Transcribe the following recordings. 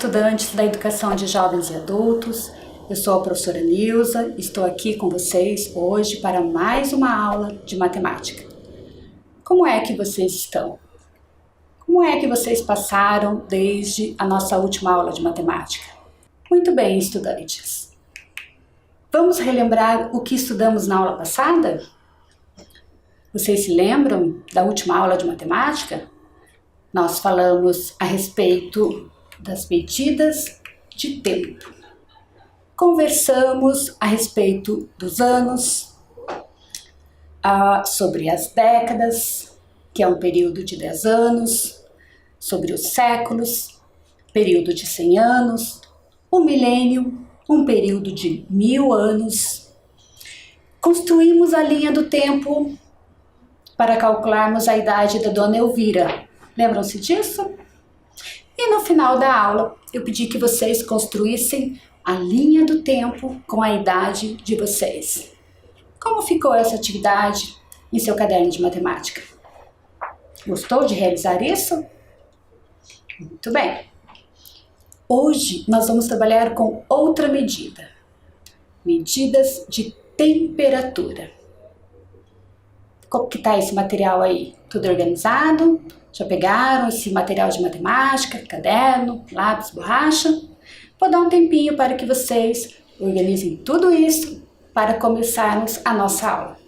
estudantes da Educação de Jovens e Adultos. Eu sou a professora Nilza, estou aqui com vocês hoje para mais uma aula de matemática. Como é que vocês estão? Como é que vocês passaram desde a nossa última aula de matemática? Muito bem, estudantes. Vamos relembrar o que estudamos na aula passada? Vocês se lembram da última aula de matemática? Nós falamos a respeito das medidas de tempo. Conversamos a respeito dos anos, sobre as décadas, que é um período de 10 anos, sobre os séculos, período de 100 anos, o milênio, um período de 1000 anos. Construímos a linha do tempo para calcularmos a idade da Dona Elvira. Lembram-se disso? E no final da aula, eu pedi que vocês construíssem a linha do tempo com a idade de vocês. Como ficou essa atividade em seu caderno de matemática? Gostou de realizar isso? Muito bem. Hoje nós vamos trabalhar com outra medida. Medidas de temperatura. Como que está esse material aí? Tudo organizado? Já pegaram esse material de matemática, caderno, lápis, borracha? Vou dar um tempinho para que vocês organizem tudo isso para começarmos a nossa aula.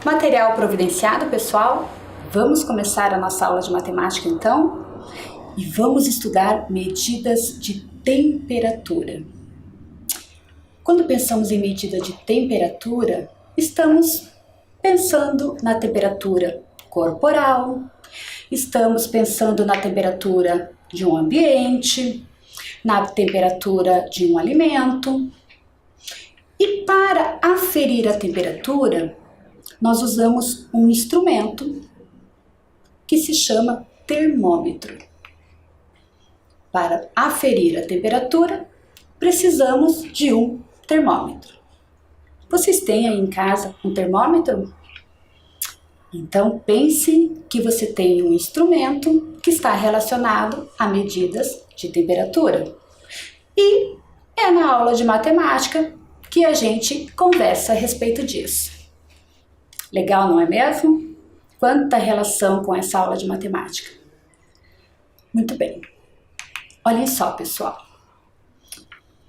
Material providenciado, pessoal? Vamos começar a nossa aula de matemática então? E vamos estudar medidas de temperatura. Quando pensamos em medida de temperatura, estamos pensando na temperatura corporal, estamos pensando na temperatura de um ambiente, na temperatura de um alimento. E para aferir a temperatura, nós usamos um instrumento que se chama termômetro. Para aferir a temperatura, precisamos de um termômetro. Vocês têm aí em casa um termômetro? Então pense que você tem um instrumento que está relacionado a medidas de temperatura. E é na aula de matemática que a gente conversa a respeito disso. Legal, não é mesmo? Quanta relação com essa aula de matemática. Muito bem. Olhem só, pessoal.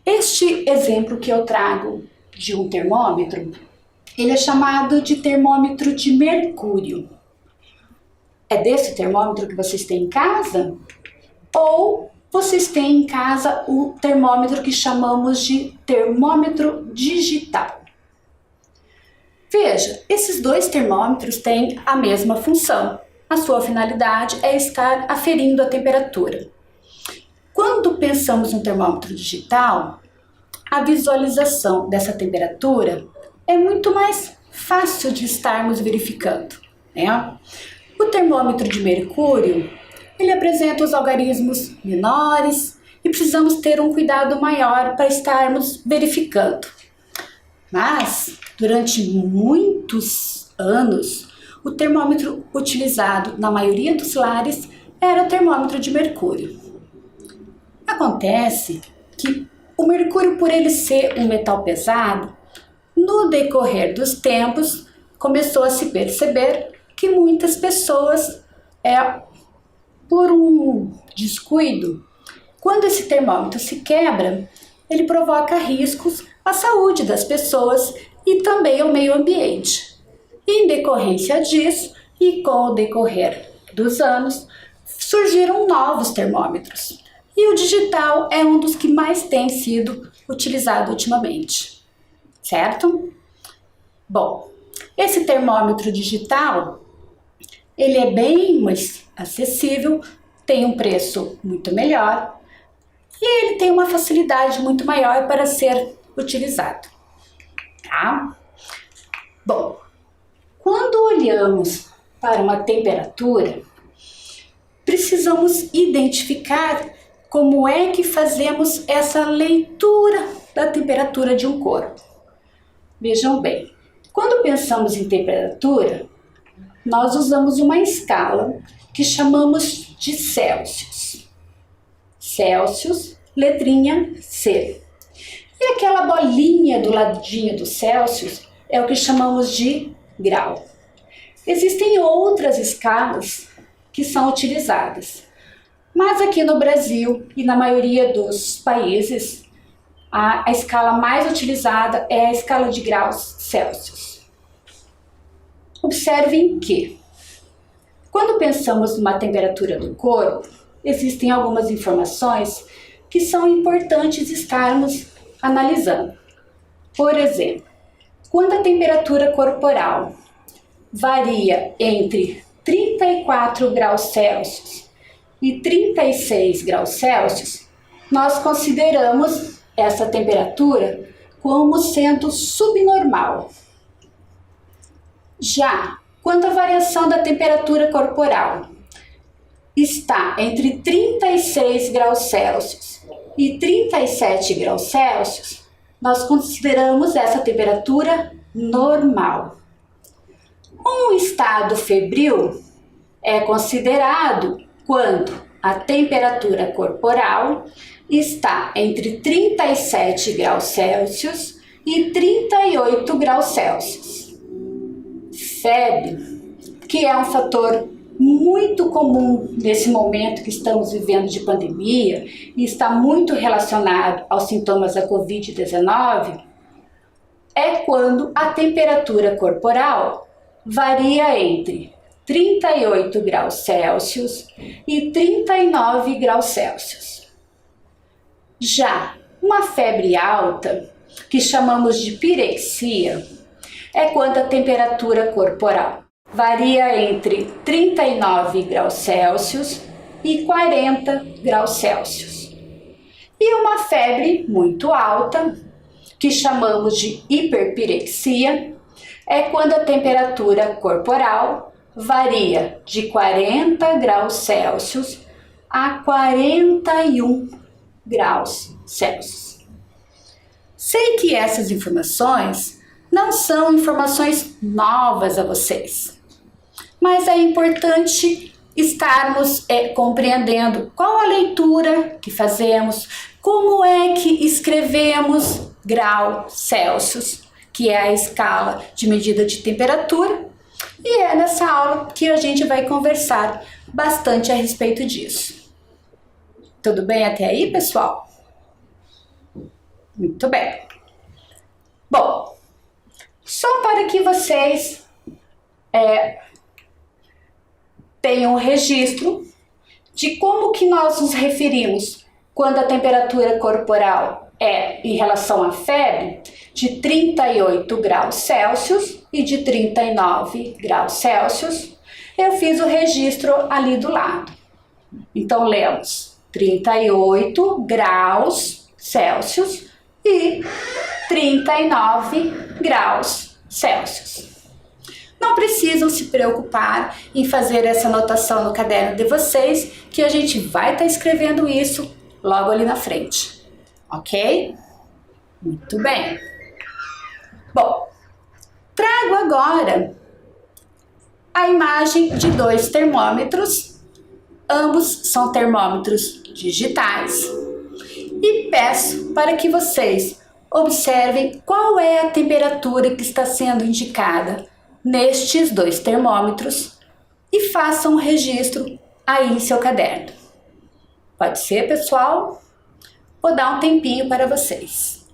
Este exemplo que eu trago de um termômetro, ele é chamado de termômetro de mercúrio. É desse termômetro que vocês têm em casa? Ou vocês têm em casa o termômetro que chamamos de termômetro digital. Veja, esses dois termômetros têm a mesma função. A sua finalidade é estar aferindo a temperatura. Quando pensamos no termômetro digital, a visualização dessa temperatura é muito mais fácil de estarmos verificando, né? O termômetro de mercúrio, ele apresenta os algarismos menores e precisamos ter um cuidado maior para estarmos verificando. Mas, durante muitos anos, o termômetro utilizado na maioria dos lares era o termômetro de mercúrio. Acontece que o mercúrio, por ele ser um metal pesado, no decorrer dos tempos, começou a se perceber que muitas pessoas, por um descuido, quando esse termômetro se quebra, ele provoca riscos à saúde das pessoas e também ao meio ambiente. E, em decorrência disso, e com o decorrer dos anos, surgiram novos termômetros. E o digital é um dos que mais tem sido utilizado ultimamente, certo? Bom, esse termômetro digital, ele é bem mais acessível, tem um preço muito melhor e ele tem uma facilidade muito maior para ser utilizado, tá? Bom, quando olhamos para uma temperatura, precisamos identificar como é que fazemos essa leitura da temperatura de um corpo. Vejam bem, quando pensamos em temperatura, nós usamos uma escala que chamamos de Celsius. Celsius, letrinha C. E aquela bolinha do ladinho do Celsius é o que chamamos de grau. Existem outras escalas que são utilizadas, mas aqui no Brasil e na maioria dos países, a escala mais utilizada é a escala de graus Celsius. Observem que, quando pensamos numa temperatura do corpo, existem algumas informações que são importantes estarmos analisando. Por exemplo, quando a temperatura corporal varia entre 34 graus Celsius e 36 graus Celsius, nós consideramos essa temperatura como sendo subnormal. Já quando a variação da temperatura corporal está entre 36 graus Celsius e 37 graus Celsius, nós consideramos essa temperatura normal. Um estado febril é considerado quando a temperatura corporal está entre 37 graus Celsius e 38 graus Celsius. Febre, que é um fator muito comum nesse momento que estamos vivendo de pandemia e está muito relacionado aos sintomas da Covid-19, é quando a temperatura corporal varia entre 38 graus Celsius e 39 graus Celsius. Já uma febre alta, que chamamos de pirexia, é quando a temperatura corporal varia entre 39 graus Celsius e 40 graus Celsius. E uma febre muito alta, que chamamos de hiperpirexia, é quando a temperatura corporal varia de 40 graus Celsius a 41 graus Celsius. Sei que essas informações não são informações novas a vocês, mas é importante estarmos compreendendo qual a leitura que fazemos, como é que escrevemos grau Celsius, que é a escala de medida de temperatura, e é nessa aula que a gente vai conversar bastante a respeito disso. Tudo bem até aí, pessoal? Muito bem. Bom, só para que vocês tenham um registro de como que nós nos referimos quando a temperatura corporal é em relação à febre de 38 graus Celsius e de 39 graus Celsius, eu fiz o registro ali do lado. Então, lemos 38 graus Celsius e 39 graus Celsius. Não precisam se preocupar em fazer essa anotação no caderno de vocês, que a gente vai estar escrevendo isso logo ali na frente, ok? Muito bem. Bom, trago agora a imagem de 2 termômetros, ambos são termômetros digitais, e peço para que vocês observem qual é a temperatura que está sendo indicada nestes 2 termômetros e façam um registro aí em seu caderno. Pode ser, pessoal? Vou dar um tempinho para vocês.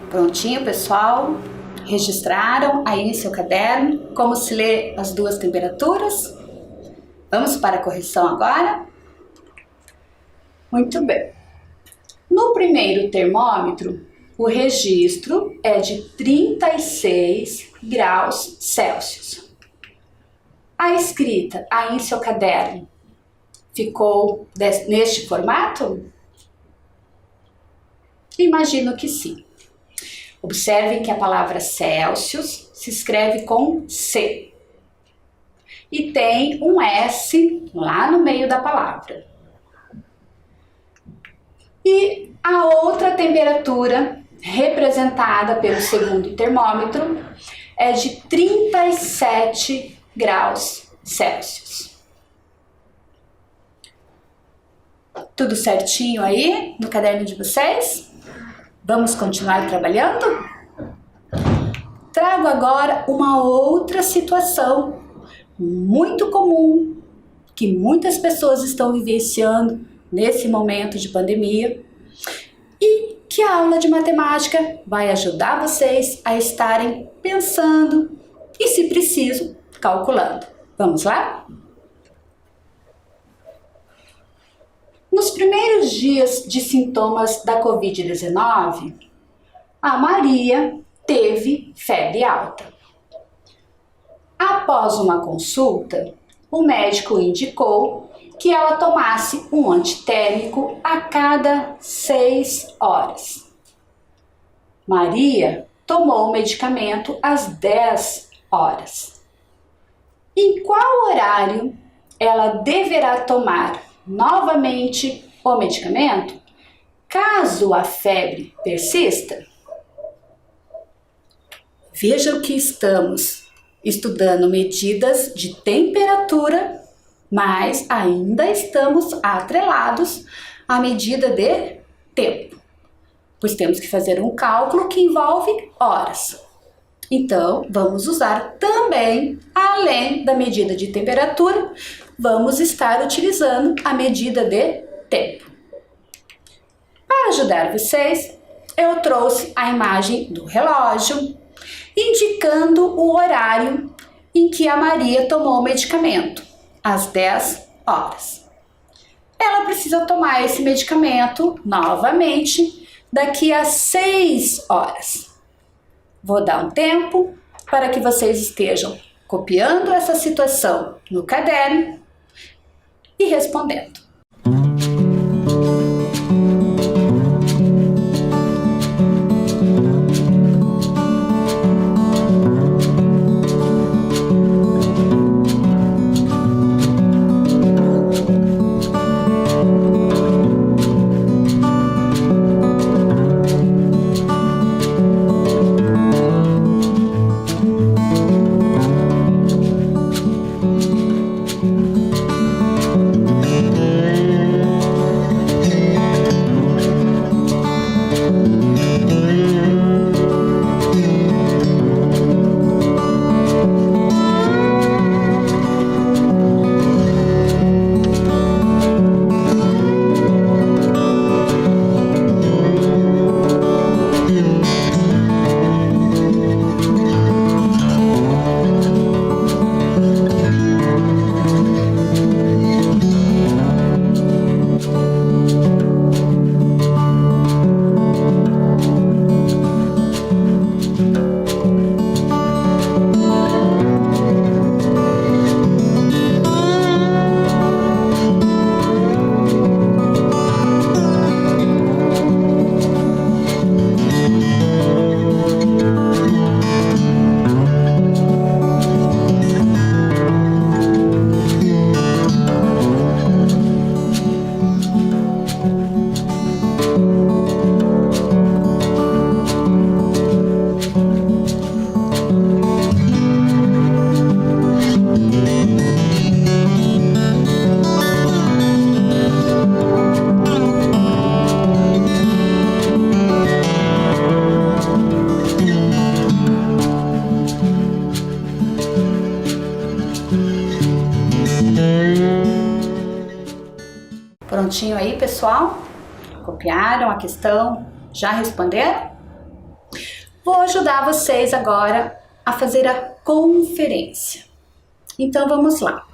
Prontinho, pessoal? Registraram aí em seu caderno como se lê as 2 temperaturas? Vamos para a correção agora? Muito bem. No primeiro termômetro, o registro é de 36 graus Celsius. A escrita aí em seu caderno ficou neste formato? Imagino que sim. Observe que a palavra Celsius se escreve com C e tem um S lá no meio da palavra. E a outra temperatura representada pelo segundo termômetro é de 37 graus Celsius. Tudo certinho aí no caderno de vocês? Vamos continuar trabalhando? Trago agora uma outra situação muito comum que muitas pessoas estão vivenciando nesse momento de pandemia e que a aula de matemática vai ajudar vocês a estarem pensando e, se preciso, calculando. Vamos lá? Nos primeiros dias de sintomas da Covid-19, a Maria teve febre alta. Após uma consulta, o médico indicou que ela tomasse um antitérmico a cada 6 horas. Maria tomou o medicamento às 10 horas. Em qual horário ela deverá tomar novamente o medicamento, caso a febre persista? Veja que estamos estudando medidas de temperatura, mas ainda estamos atrelados à medida de tempo, pois temos que fazer um cálculo que envolve horas. Então, vamos usar também, além da medida de temperatura, vamos estar utilizando a medida de tempo. Para ajudar vocês, eu trouxe a imagem do relógio, indicando o horário em que a Maria tomou o medicamento, às 10 horas. Ela precisa tomar esse medicamento novamente daqui a 6 horas. Vou dar um tempo para que vocês estejam copiando essa situação no caderno e respondendo. Prontinho aí, pessoal? Copiaram a questão? Já responderam? Vou ajudar vocês agora a fazer a conferência. Então, vamos lá.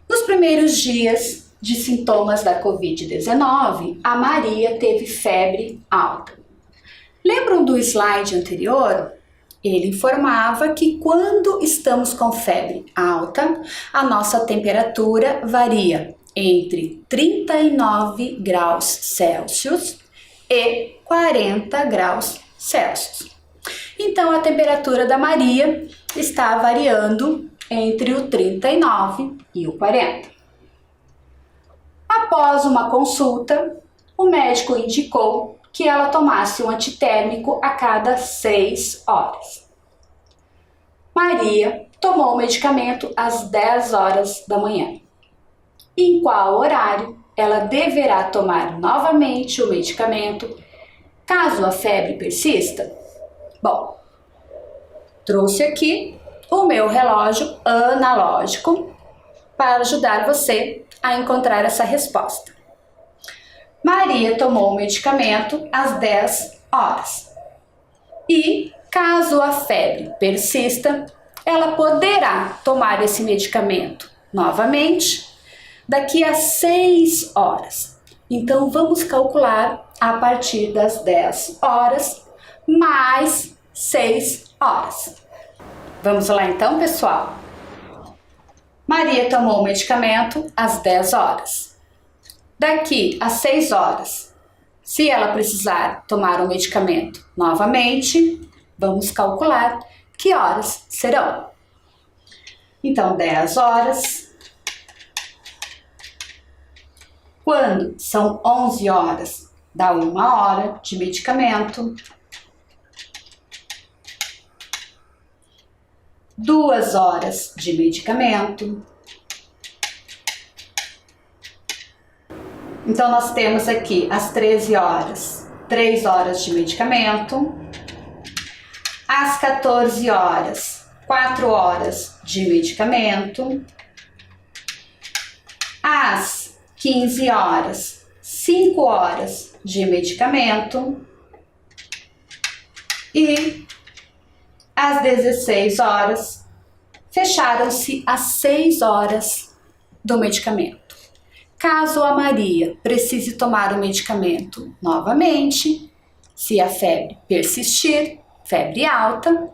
Nos primeiros dias de sintomas da Covid-19, a Maria teve febre alta. Lembram do slide anterior? Ele informava que quando estamos com febre alta, a nossa temperatura varia entre 39 graus Celsius e 40 graus Celsius. Então, a temperatura da Maria está variando entre o 39 e o 40. Após uma consulta, o médico indicou que ela tomasse um antitérmico a cada 6 horas. Maria tomou o medicamento às 10 horas da manhã. Em qual horário ela deverá tomar novamente o medicamento caso a febre persista? Bom, trouxe aqui o meu relógio analógico para ajudar você a encontrar essa resposta. Maria tomou o medicamento às 10 horas. E, caso a febre persista, ela poderá tomar esse medicamento novamente daqui a 6 horas. Então, vamos calcular a partir das 10 horas mais 6 horas. Vamos lá então, pessoal? Maria tomou o medicamento às 10 horas. Daqui a 6 horas, se ela precisar tomar o medicamento novamente, vamos calcular que horas serão. Então, 10 horas. Quando são 11 horas, dá 1 hora de medicamento. 2 horas de medicamento. Então, nós temos aqui às 13 horas, 3 horas de medicamento. Às 14 horas, 4 horas de medicamento. Às 15 horas, 5 horas de medicamento. E às 16 horas, fecharam-se as 6 horas do medicamento. Caso a Maria precise tomar o medicamento novamente, se a febre persistir, febre alta,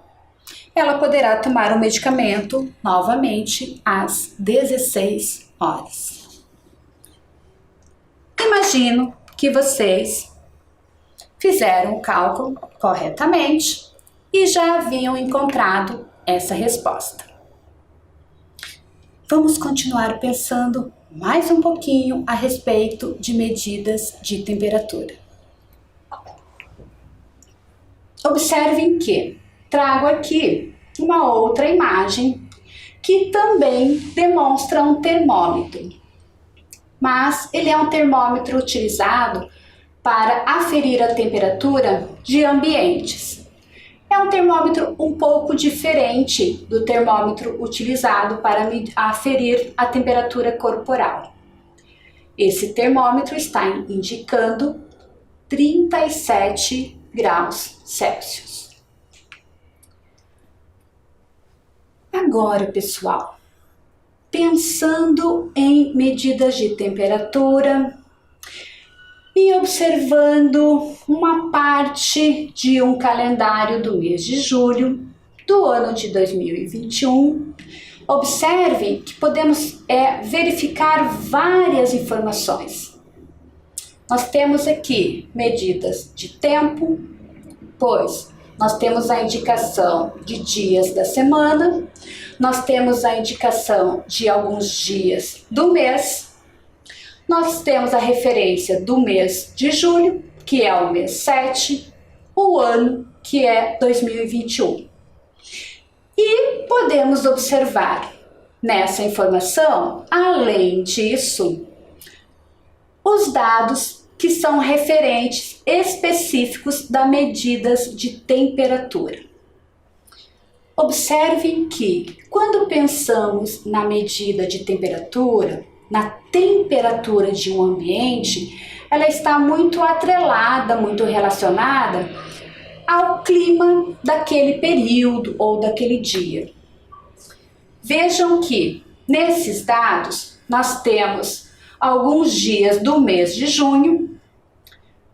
ela poderá tomar o medicamento novamente às 16 horas. Imagino que vocês fizeram o cálculo corretamente e já haviam encontrado essa resposta. Vamos continuar pensando mais um pouquinho a respeito de medidas de temperatura. Observem que trago aqui uma outra imagem que também demonstra um termômetro, mas ele é um termômetro utilizado para aferir a temperatura de ambientes. É um termômetro um pouco diferente do termômetro utilizado para aferir a temperatura corporal. Esse termômetro está indicando 37 graus Celsius. Agora, pessoal, pensando em medidas de temperatura e observando uma parte de um calendário do mês de julho do ano de 2021, observem que podemos verificar várias informações. Nós temos aqui medidas de tempo, pois nós temos a indicação de dias da semana, nós temos a indicação de alguns dias do mês, nós temos a referência do mês de julho, que é o mês 7, o ano, que é 2021. E podemos observar nessa informação, além disso, os dados que são referentes específicos das medidas de temperatura. Observem que, quando pensamos na medida de temperatura, na temperatura de um ambiente, ela está muito atrelada, muito relacionada ao clima daquele período ou daquele dia. Vejam que, nesses dados, nós temos alguns dias do mês de junho,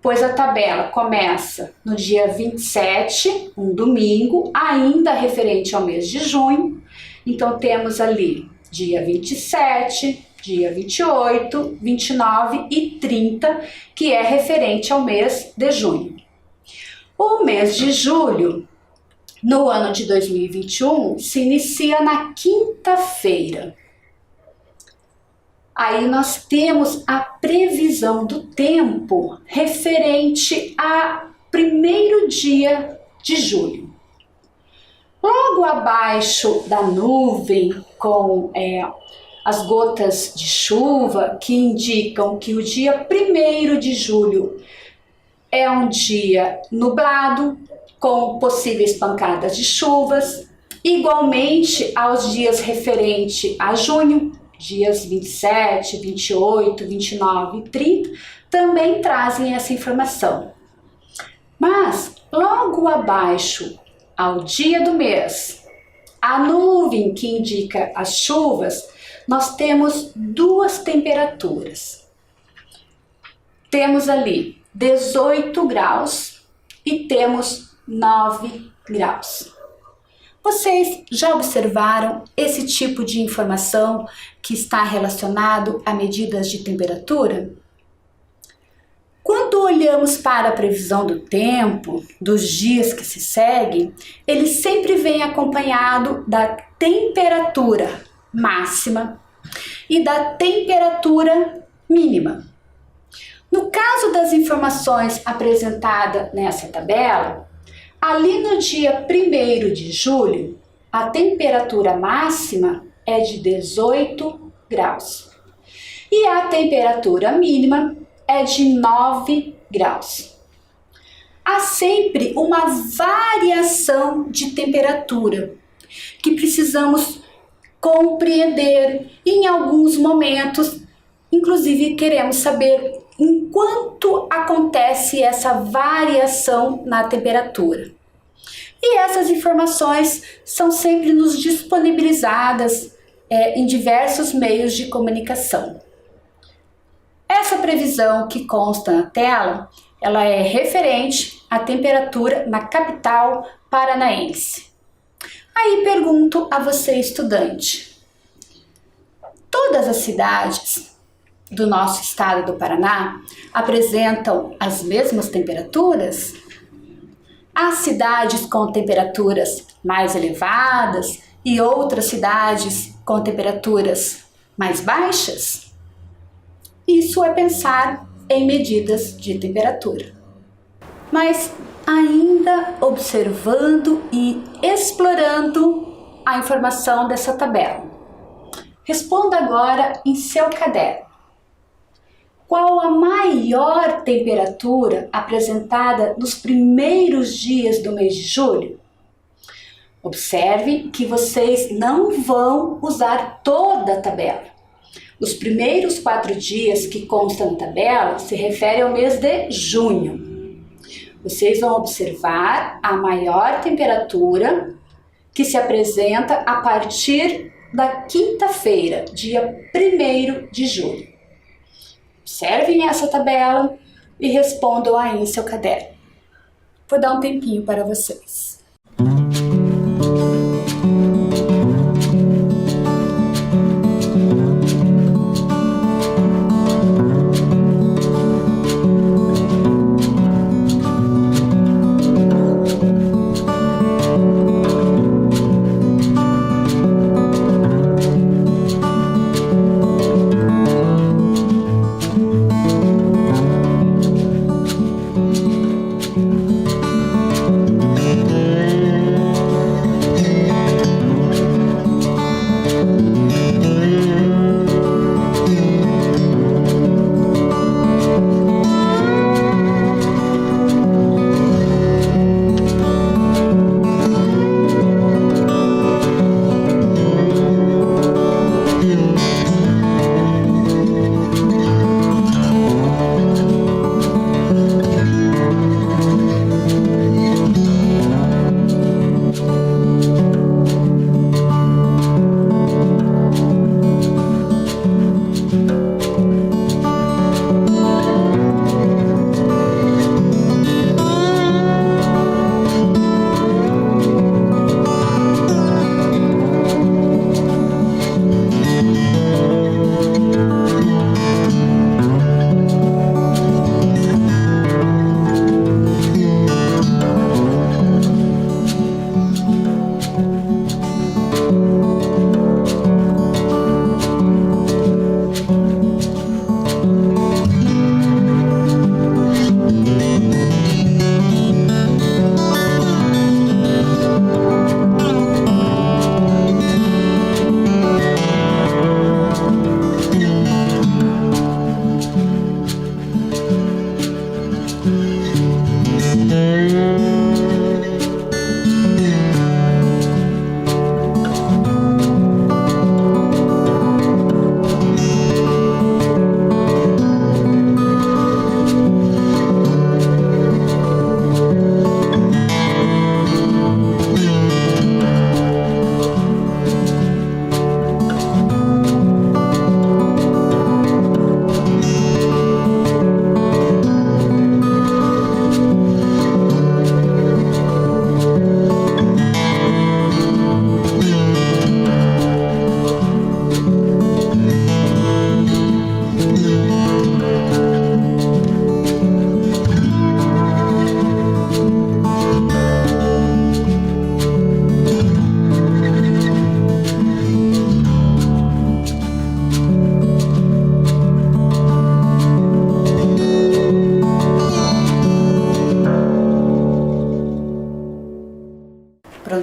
pois a tabela começa no dia 27, um domingo, ainda referente ao mês de junho. Então, temos ali dia 27, dia 28, 29 e 30, que é referente ao mês de junho. O mês de julho, no ano de 2021, se inicia na quinta-feira. Aí nós temos a previsão do tempo referente a primeiro dia de julho. Logo abaixo da nuvem com as gotas de chuva que indicam que o dia 1º de julho é um dia nublado, com possíveis pancadas de chuvas, igualmente aos dias referentes a junho, dias 27, 28, 29 e 30, também trazem essa informação. Mas logo abaixo, ao dia do mês, a nuvem que indica as chuvas, nós temos duas temperaturas. Temos ali 18 graus e temos 9 graus. Vocês já observaram esse tipo de informação que está relacionado a medidas de temperatura? Quando olhamos para a previsão do tempo, dos dias que se seguem, ele sempre vem acompanhado da temperatura máxima e da temperatura mínima. No caso das informações apresentadas nessa tabela, ali no dia 1º de julho, a temperatura máxima é de 18 graus e a temperatura mínima é de 9 graus. Há sempre uma variação de temperatura que precisamos compreender e em alguns momentos, inclusive queremos saber em quanto acontece essa variação na temperatura. E essas informações são sempre nos disponibilizadas em diversos meios de comunicação. Essa previsão que consta na tela, ela é referente à temperatura na capital paranaense. Aí pergunto a você, estudante, todas as cidades do nosso estado do Paraná apresentam as mesmas temperaturas? Há cidades com temperaturas mais elevadas e outras cidades com temperaturas mais baixas? Isso é pensar em medidas de temperatura. Mas ainda observando e explorando a informação dessa tabela, responda agora em seu caderno. Qual a maior temperatura apresentada nos primeiros dias do mês de julho? Observe que vocês não vão usar toda a tabela. Os primeiros 4 dias que constam na tabela se referem ao mês de junho. Vocês vão observar a maior temperatura que se apresenta a partir da quinta-feira, dia 1º de julho. Observem essa tabela e respondam aí em seu caderno. Vou dar um tempinho para vocês.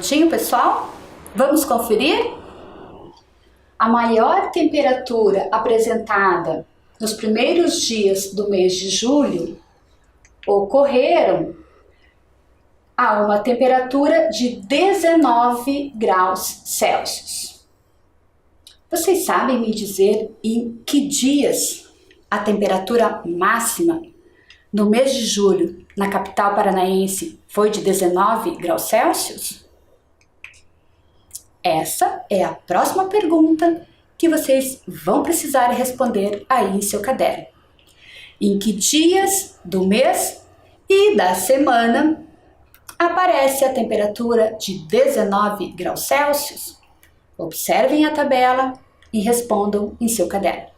Prontinho, pessoal? Vamos conferir? A maior temperatura apresentada nos primeiros dias do mês de julho ocorreram a uma temperatura de 19 graus Celsius. Vocês sabem me dizer em que dias a temperatura máxima no mês de julho na capital paranaense foi de 19 graus Celsius? Essa é a próxima pergunta que vocês vão precisar responder aí em seu caderno. Em que dias do mês e da semana aparece a temperatura de 19 graus Celsius? Observem a tabela e respondam em seu caderno.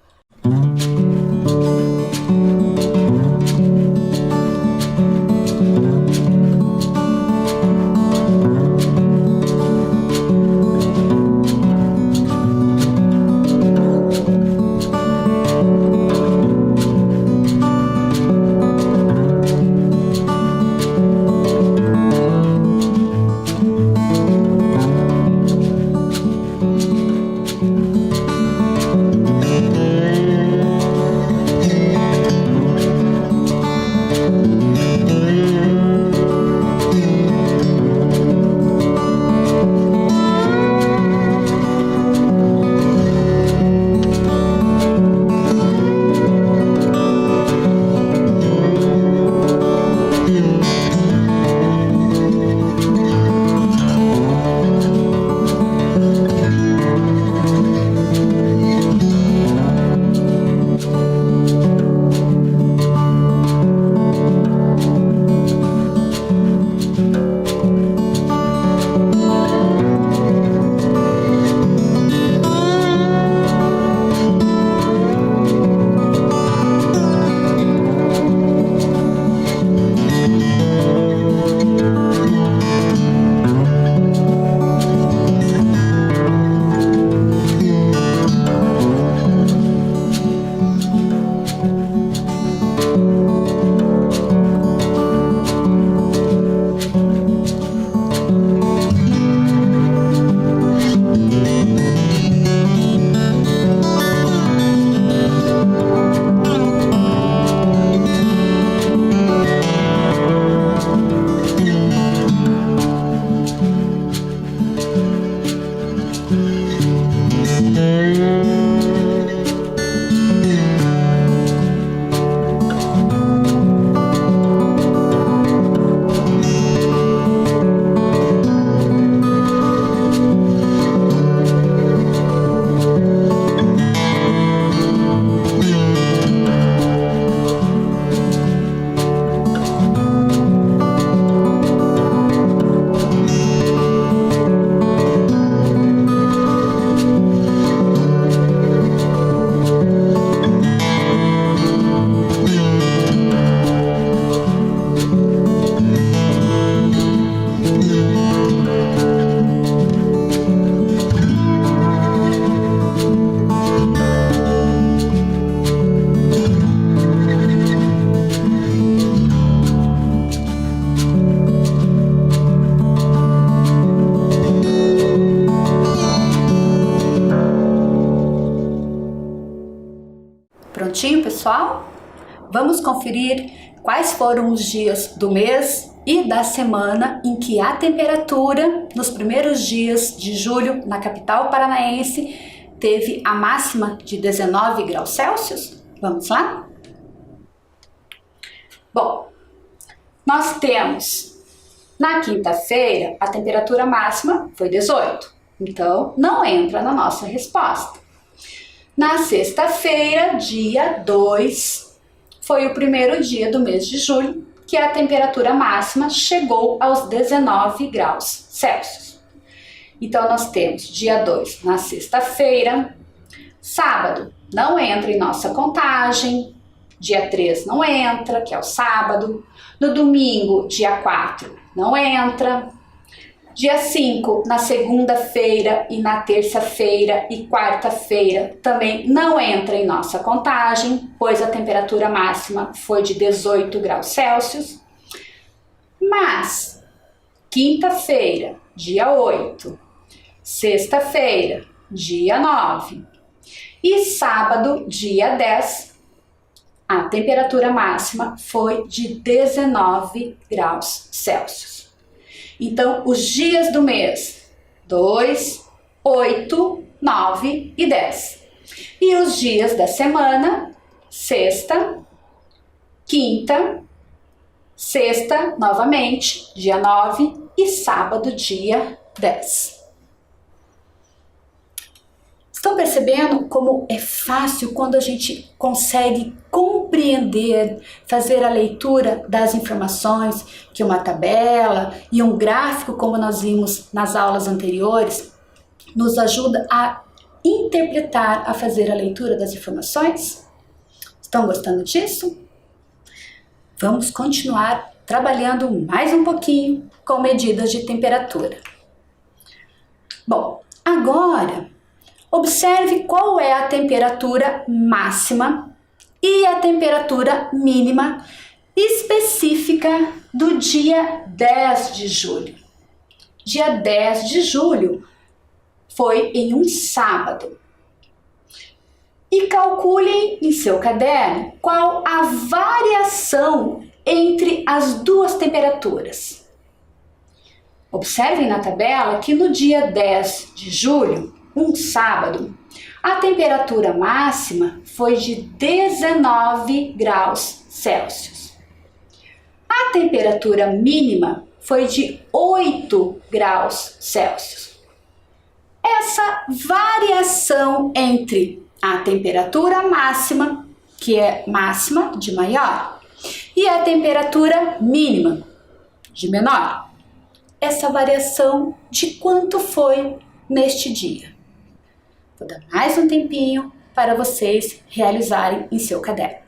Prontinho, pessoal? Vamos conferir quais foram os dias do mês e da semana em que a temperatura nos primeiros dias de julho na capital paranaense teve a máxima de 19 graus Celsius? Vamos lá? Bom, nós temos na quinta-feira a temperatura máxima foi 18, então não entra na nossa resposta. Na sexta-feira, dia 2, foi o primeiro dia do mês de julho que a temperatura máxima chegou aos 19 graus Celsius. Então, nós temos dia 2 na sexta-feira, Sábado não entra em nossa contagem. Dia 3 não entra, que é o sábado. No domingo, dia 4, não entra. Dia 5, na segunda-feira e na terça-feira e quarta-feira também não entra em nossa contagem, pois a temperatura máxima foi de 18 graus Celsius. Mas quinta-feira, dia 8, sexta-feira, dia 9 e sábado, dia 10, a temperatura máxima foi de 19 graus Celsius. Então, os dias do mês 2, 8, 9 e 10. E os dias da semana, sexta, quinta, sexta, novamente, dia 9 e sábado, dia 10. Estão percebendo como é fácil quando a gente consegue compreender, fazer a leitura das informações que uma tabela e um gráfico, como nós vimos nas aulas anteriores, nos ajuda a interpretar, a fazer a leitura das informações? Estão gostando disso? Vamos continuar trabalhando mais um pouquinho com medidas de temperatura. Bom, agora observe qual é a temperatura máxima e a temperatura mínima específica do dia 10 de julho. Dia 10 de julho foi em um sábado. E calculem em seu caderno qual a variação entre as duas temperaturas. Observem na tabela que no dia 10 de julho, um sábado, a temperatura máxima foi de 19 graus Celsius. A temperatura mínima foi de 8 graus Celsius. Essa variação entre a temperatura máxima, que é máxima de maior, e a temperatura mínima, de menor, essa variação de quanto foi neste dia. Vou dar mais um tempinho para vocês realizarem em seu caderno.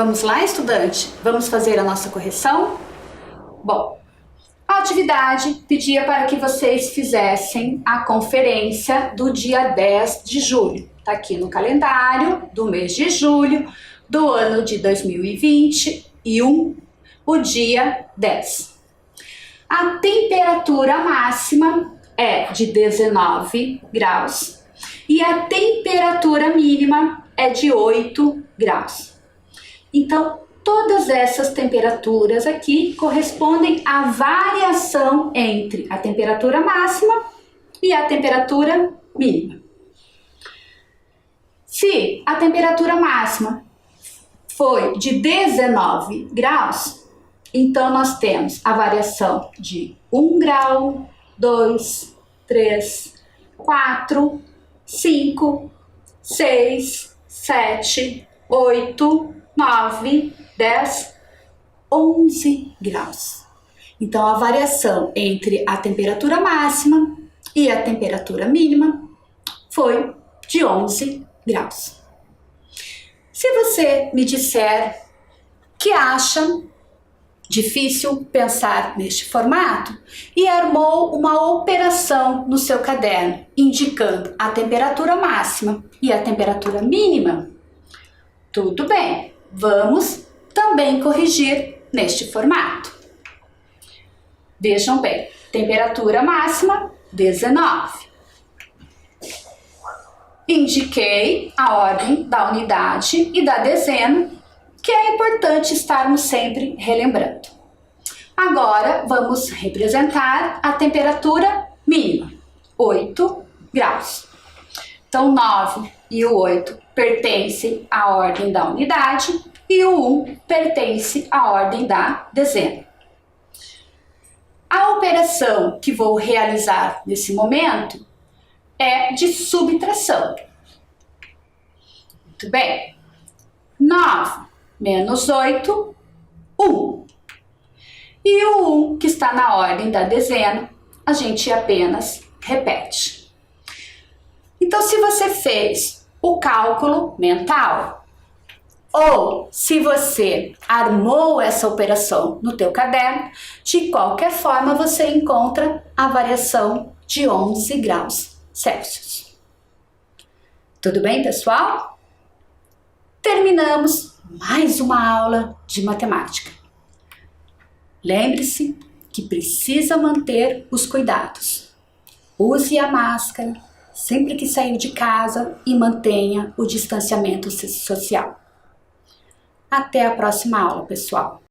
Vamos lá, estudante? Vamos fazer a nossa correção? Bom, a atividade pedia para que vocês fizessem a conferência do dia 10 de julho. Está aqui no calendário do mês de julho do ano de 2021, o dia 10. A temperatura máxima é de 19 graus e a temperatura mínima é de 8 graus. Então, todas essas temperaturas aqui correspondem à variação entre a temperatura máxima e a temperatura mínima. Se a temperatura máxima foi de 19 graus, então nós temos a variação de 1 grau, 2, 3, 4, 5, 6, 7, 8, 9, 10, 11 graus. Então, a variação entre a temperatura máxima e a temperatura mínima foi de 11 graus. Se você me disser que acha difícil pensar neste formato e armou uma operação no seu caderno, indicando a temperatura máxima e a temperatura mínima, tudo bem, vamos também corrigir neste formato. Vejam bem, temperatura máxima 19. Indiquei a ordem da unidade e da dezena, que é importante estarmos sempre relembrando. Agora vamos representar a temperatura mínima, 8 graus. Então, 9 e o 8 pertencem à ordem da unidade e o 1 pertence à ordem da dezena. A operação que vou realizar nesse momento é de subtração. Muito bem. 9 menos 8, 1. E o 1 que está na ordem da dezena, a gente apenas repete. Então, se você fez o cálculo mental, ou se você armou essa operação no teu caderno, de qualquer forma você encontra a variação de 11 graus Celsius. Tudo bem, pessoal? Terminamos mais uma aula de matemática. Lembre-se que precisa manter os cuidados. Use a máscara sempre que sair de casa e mantenha o distanciamento social. Até a próxima aula, pessoal!